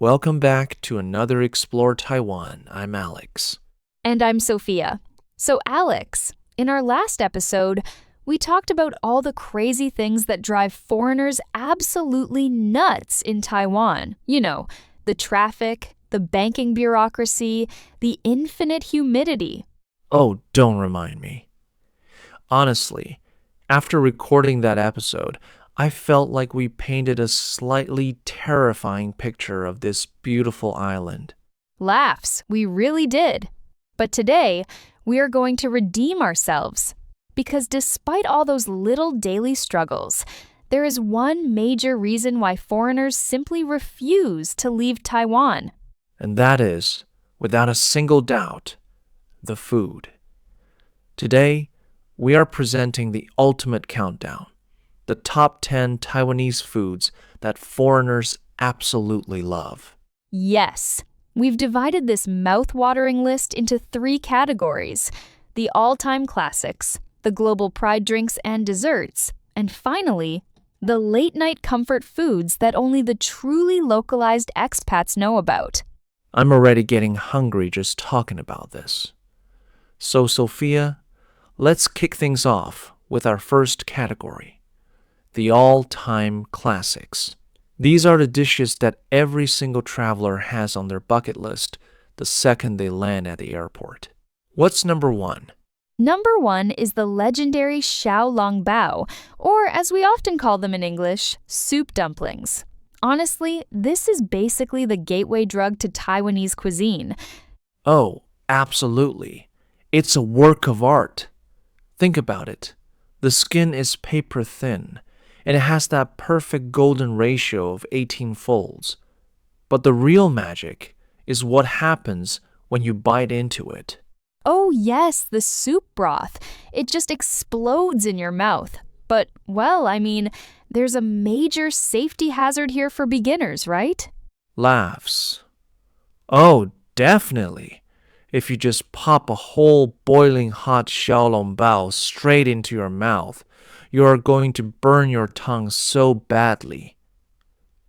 Welcome back to another Explore Taiwan. I'm Alex. And I'm Sophia. So Alex, in our last episode, we talked about all the crazy things that drive foreigners absolutely nuts in Taiwan. You know, the traffic, the banking bureaucracy, the infinite humidity. Oh, don't remind me. Honestly, after recording that episode, I felt like we painted a slightly terrifying picture of this beautiful island. Laughs, we really did. But today, we are going to redeem ourselves. Because despite all those little daily struggles, there is one major reason why foreigners simply refuse to leave Taiwan. And that is, without a single doubt, the food. Today, we are presenting the ultimate countdown, the top 10 Taiwanese foods that foreigners absolutely love. Yes, we've divided this mouth-watering list into 3 categories: the all-time classics, the global pride drinks and desserts, and finally, the late-night comfort foods that only the truly localized expats know about. I'm already getting hungry just talking about this. So, Sophia, let's kick things off with our first category, the all-time classics. These are the dishes that every single traveler has on their bucket list the second they land at the airport. What's number 1? Number 1 is the legendary xiao long bao, or as we often call them in English, soup dumplings. Honestly, this is basically the gateway drug to Taiwanese cuisine. Oh, absolutely. It's a work of art. Think about it. The skin is paper thin, and it has that perfect golden ratio of 18 folds. But the real magic is what happens when you bite into it. Oh yes, the soup broth. It just explodes in your mouth. But, well, there's a major safety hazard here for beginners, right? Laughs. Oh, definitely. If you just pop a whole boiling hot xiaolongbao straight into your mouth, you are going to burn your tongue so badly.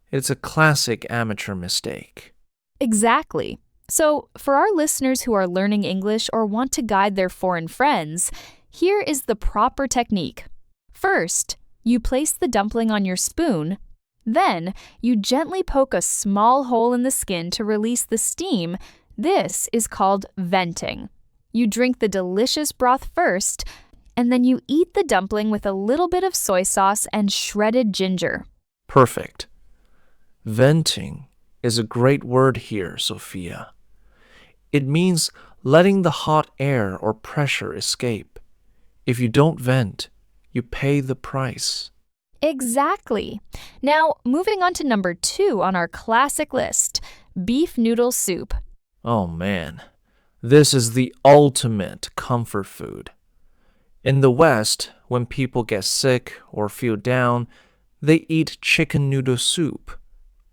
It's a classic amateur mistake. Exactly. So, for our listeners who are learning English or want to guide their foreign friends, here is the proper technique. First, you place the dumpling on your spoon. Then, you gently poke a small hole in the skin to release the steam. This is called venting. You drink the delicious broth first, and then you eat the dumpling with a little bit of soy sauce and shredded ginger. Perfect. Venting is a great word here, Sophia. It means letting the hot air or pressure escape. If you don't vent, you pay the price. Exactly. Now, moving on to number 2 on our classic list, beef noodle soup. Oh man, this is the ultimate comfort food. In the West, when people get sick or feel down, they eat chicken noodle soup.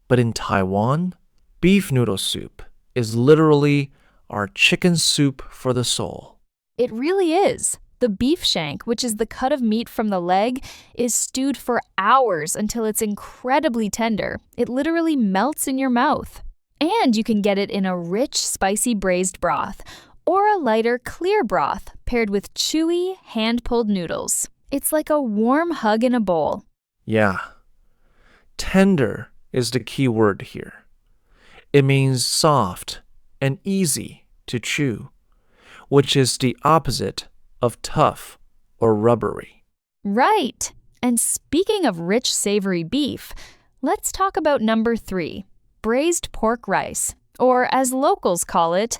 But in Taiwan, beef noodle soup is literally our chicken soup for the soul. It really is. The beef shank, which is the cut of meat from the leg, is stewed for hours until it's incredibly tender. It literally melts in your mouth. And you can get it in a rich, spicy braised broth, or a lighter, clear broth paired with chewy, hand-pulled noodles. It's like a warm hug in a bowl. Yeah. Tender is the key word here. It means soft and easy to chew, which is the opposite of tough or rubbery. Right. And speaking of rich, savory beef, let's talk about number 3, braised pork rice, or as locals call it,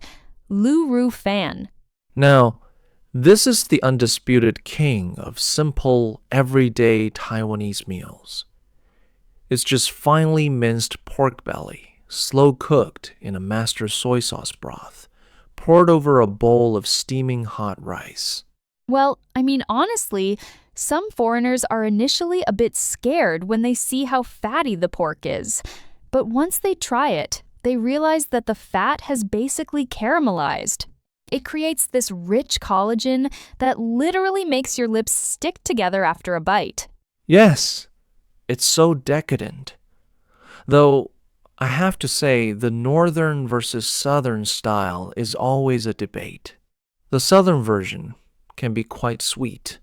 lu ru fan. Now, this is the undisputed king of simple, everyday Taiwanese meals. It's just finely minced pork belly, slow cooked in a master soy sauce broth, poured over a bowl of steaming hot rice. Well, honestly, some foreigners are initially a bit scared when they see how fatty the pork is. But once they try it, they realize that the fat has basically caramelized. It creates this rich collagen that literally makes your lips stick together after a bite. Yes, it's so decadent. Though, I have to say, the northern versus southern style is always a debate. The southern version can be quite sweet,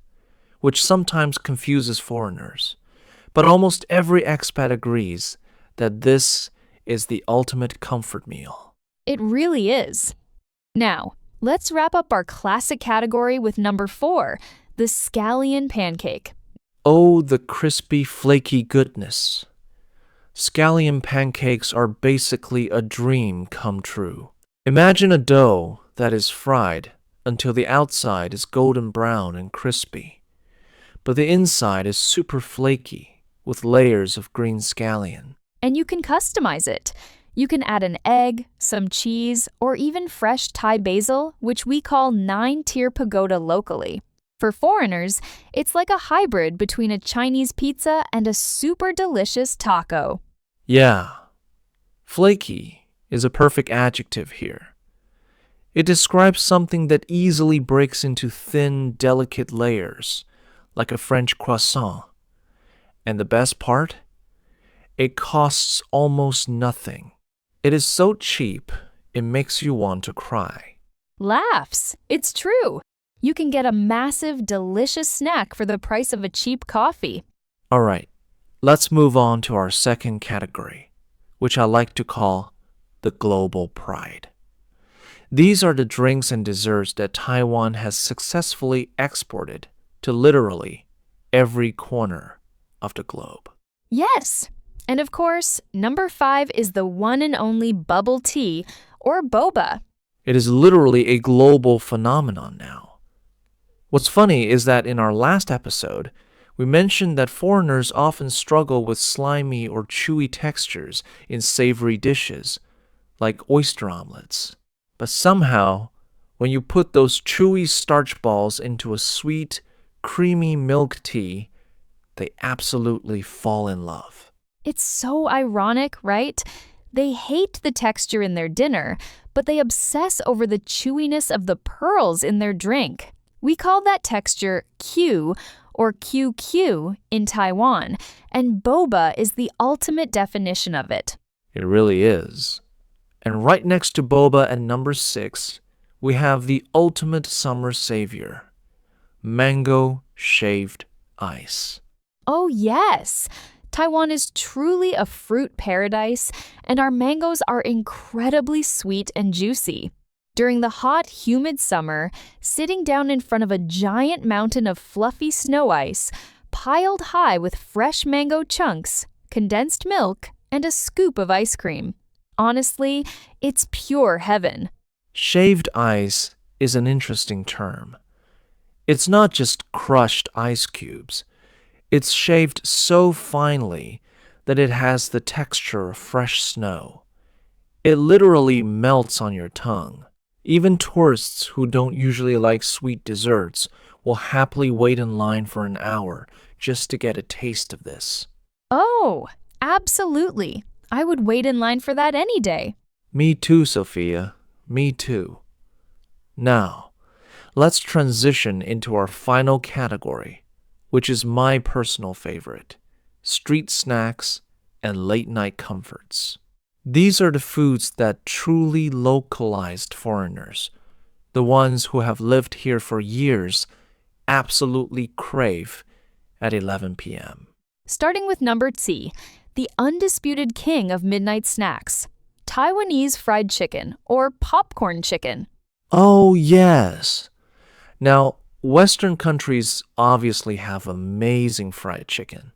which sometimes confuses foreigners, but almost every expat agrees that this is the ultimate comfort meal. It really is. Now, let's wrap up our classic category with number 4, the scallion pancake. Oh, the crispy, flaky goodness. Scallion pancakes are basically a dream come true. Imagine a dough that is fried until the outside is golden brown and crispy, but the inside is super flaky with layers of green scallion. And you can customize it. You can add an egg, some cheese, or even fresh Thai basil, which we call 9-tier pagoda locally. For foreigners, it's like a hybrid between a Chinese pizza and a super delicious taco. Yeah, flaky is a perfect adjective here. It describes something that easily breaks into thin, delicate layers, like a French croissant. And the best part? It costs almost nothing. It is so cheap, it makes you want to cry. Laughs! It's true. You can get a massive, delicious snack for the price of a cheap coffee. All right, let's move on to our second category, which I like to call the global pride. These are the drinks and desserts that Taiwan has successfully exported to literally every corner of the globe. Yes! And of course, number 5 is the one and only bubble tea, or boba. It is literally a global phenomenon now. What's funny is that in our last episode, we mentioned that foreigners often struggle with slimy or chewy textures in savory dishes, like oyster omelets. But somehow, when you put those chewy starch balls into a sweet, creamy milk tea, they absolutely fall in love. It's so ironic, right? They hate the texture in their dinner, but they obsess over the chewiness of the pearls in their drink. We call that texture Q, or QQ, in Taiwan, and boba is the ultimate definition of it. It really is. And right next to boba at number 6, we have the ultimate summer savior, mango shaved ice. Oh, yes! Taiwan is truly a fruit paradise, and our mangoes are incredibly sweet and juicy. During the hot, humid summer, sitting down in front of a giant mountain of fluffy snow ice, piled high with fresh mango chunks, condensed milk, and a scoop of ice cream. Honestly, it's pure heaven. Shaved ice is an interesting term. It's not just crushed ice cubes. It's shaved so finely that it has the texture of fresh snow. It literally melts on your tongue. Even tourists who don't usually like sweet desserts will happily wait in line for an hour just to get a taste of this. Oh, absolutely. I would wait in line for that any day. Me too, Sophia. Me too. Now, let's transition into our final category, which is my personal favorite, street snacks and late-night comforts. These are the foods that truly localized foreigners, the ones who have lived here for years, absolutely crave at 11 p.m. Starting with number 2, the undisputed king of midnight snacks, Taiwanese fried chicken, or popcorn chicken. Oh, yes. Now, Western countries obviously have amazing fried chicken,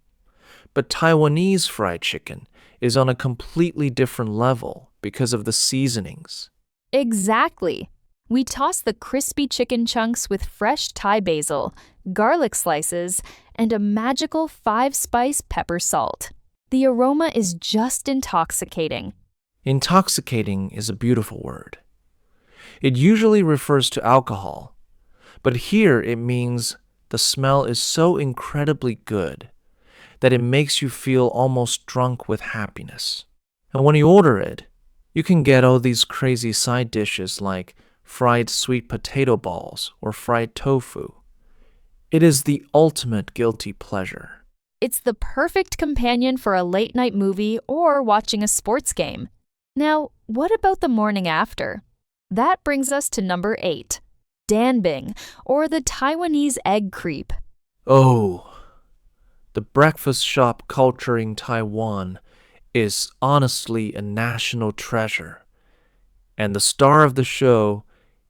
but Taiwanese fried chicken is on a completely different level because of the seasonings. Exactly. We toss the crispy chicken chunks with fresh Thai basil, garlic slices, and a magical 5-spice pepper salt. The aroma is just intoxicating. Intoxicating is a beautiful word. It usually refers to alcohol, but here it means the smell is so incredibly good that it makes you feel almost drunk with happiness. And when you order it, you can get all these crazy side dishes like fried sweet potato balls or fried tofu. It is the ultimate guilty pleasure. It's the perfect companion for a late-night movie or watching a sports game. Now, what about the morning after? That brings us to number 8, danbing, or the Taiwanese egg crepe. Oh, the breakfast shop culture in Taiwan is honestly a national treasure. And the star of the show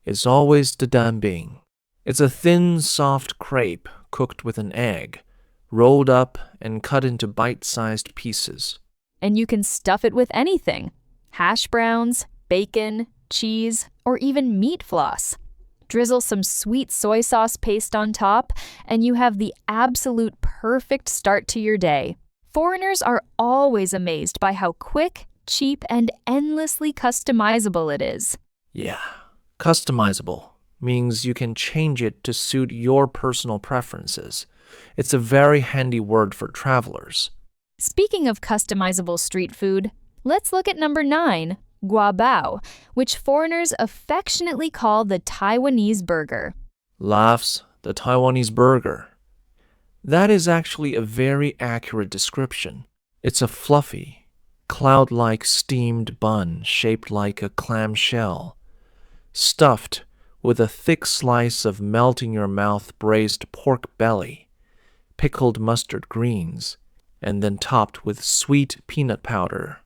is always the danbing. It's a thin, soft crepe cooked with an egg, rolled up and cut into bite-sized pieces. And you can stuff it with anything: hash browns, bacon, cheese, or even meat floss. Drizzle some sweet soy sauce paste on top, and you have the absolute perfect start to your day. Foreigners are always amazed by how quick, cheap, and endlessly customizable it is. Yeah, customizable means you can change it to suit your personal preferences. It's a very handy word for travelers. Speaking of customizable street food, let's look at number 9, guabao, which foreigners affectionately call the Taiwanese burger. Laughs, the Taiwanese burger. That is actually a very accurate description. It's a fluffy, cloud-like steamed bun shaped like a clam shell, stuffed with a thick slice of melt-in-your-mouth braised pork belly, pickled mustard greens, and then topped with sweet peanut powder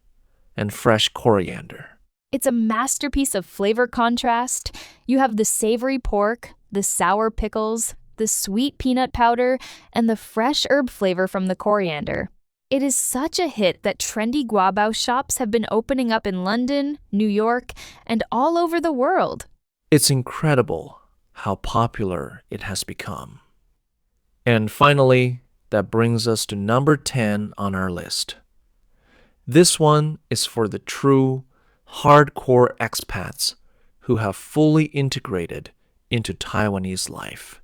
and fresh coriander. It's a masterpiece of flavor contrast. You have the savory pork, the sour pickles, the sweet peanut powder, and the fresh herb flavor from the coriander. It is such a hit that trendy guabao shops have been opening up in London, New York, and all over the world. It's incredible how popular it has become. And finally, that brings us to number 10 on our list. This one is for the true, hardcore expats who have fully integrated into Taiwanese life.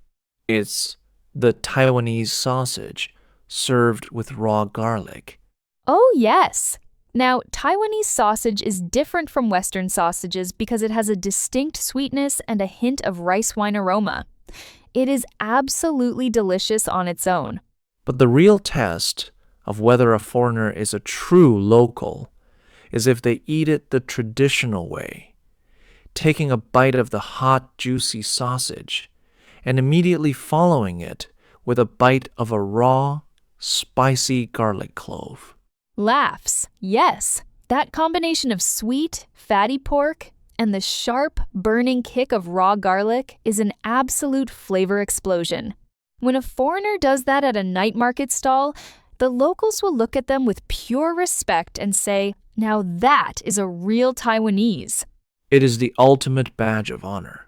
It's the Taiwanese sausage served with raw garlic. Oh, yes! Now, Taiwanese sausage is different from Western sausages because it has a distinct sweetness and a hint of rice wine aroma. It is absolutely delicious on its own. But the real test of whether a foreigner is a true local is if they eat it the traditional way, taking a bite of the hot, juicy sausage and immediately following it with a bite of a raw, spicy garlic clove. Laughs, yes. That combination of sweet, fatty pork and the sharp, burning kick of raw garlic is an absolute flavor explosion. When a foreigner does that at a night market stall, the locals will look at them with pure respect and say, "Now that is a real Taiwanese." It is the ultimate badge of honor.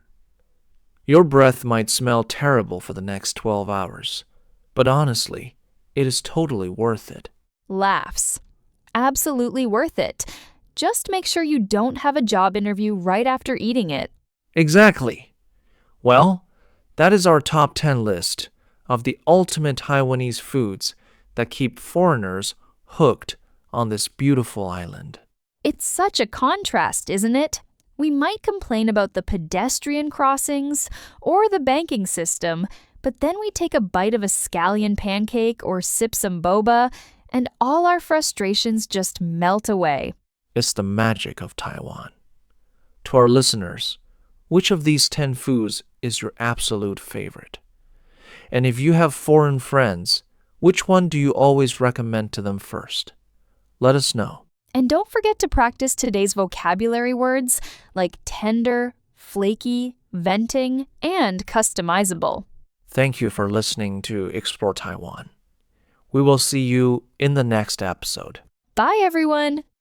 Your breath might smell terrible for the next 12 hours, but honestly, it is totally worth it. Laughs. Absolutely worth it. Just make sure you don't have a job interview right after eating it. Exactly. Well, that is our top 10 list of the ultimate Taiwanese foods that keep foreigners hooked on this beautiful island. It's such a contrast, isn't it? We might complain about the pedestrian crossings or the banking system, but then we take a bite of a scallion pancake or sip some boba, and all our frustrations just melt away. It's the magic of Taiwan. To our listeners, which of these 10 foods is your absolute favorite? And if you have foreign friends, which one do you always recommend to them first? Let us know. And don't forget to practice today's vocabulary words like tender, flaky, venting, and customizable. Thank you for listening to Explore Taiwan. We will see you in the next episode. Bye, everyone!